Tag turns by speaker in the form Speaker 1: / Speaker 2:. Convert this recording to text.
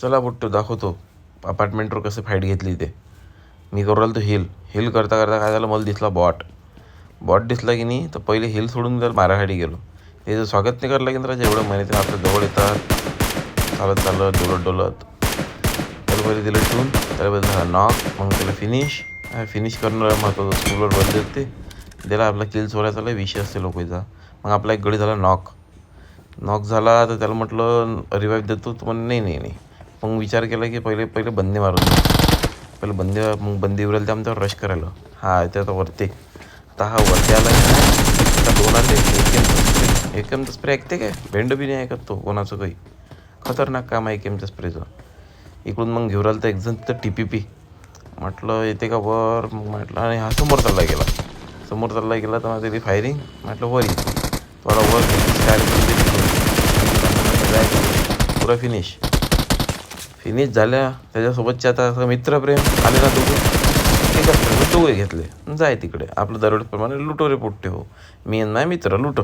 Speaker 1: चला बुट्टू दाखवतो अपार्टमेंटवर कसं फाईट घेतली ते. मी करू राहिलो तो हिल करता करता काय झालं, मला दिसला बॉट दिसला की नाही. तर पहिले हिल सोडून जर मारासाठी गेलो. त्याचं स्वागत नाही करायला लागेल राजा, एवढं महिन्यात आपल्या जवळ येतात चालत डोलत त्याला पहिले दिलं ठेवून, त्याला पहिले झाला नॉक, मग त्याला फिनिश करणं महत्त्वाचं. स्कूलवर बंद देते त्याला आपला किल चोरायचा लय विषय असते लोकांचा. मग आपला एक गडी झाला नॉक झाला. तर त्याला म्हटलं रिवाईव्ह देतो, तर म्हणे नाही. मग विचार केला की पहिले बंदे मारून मग बंदी उरेल ते आमच्यावर रश करायला. हा त्याचा वरती आता हा वरती आला आता 2 आले. एकेमचा स्प्रे ऐकते काय, भेंड बी नाही ऐकत तो कोणाचं काही. खतरनाक काम आहे एकेमच्या स्प्रेचं. इकडून मग घेऊन राहिलं तर एकजण तिथं TPP म्हटलं येते का वर. मग म्हटलं आणि हा समोर चालला गेला तर माझं ती फायरिंग. म्हटलं वर थोडा वर पुरा फिनिश झाल्या. त्याच्यासोबतचे आता मित्रप्रेम आले ना दोघे घेतले. जाय तिकडे आपलं दरवेळेप्रमाणे लुटो रे पोट्टे हो, मी आणि माझे मित्र लुटो.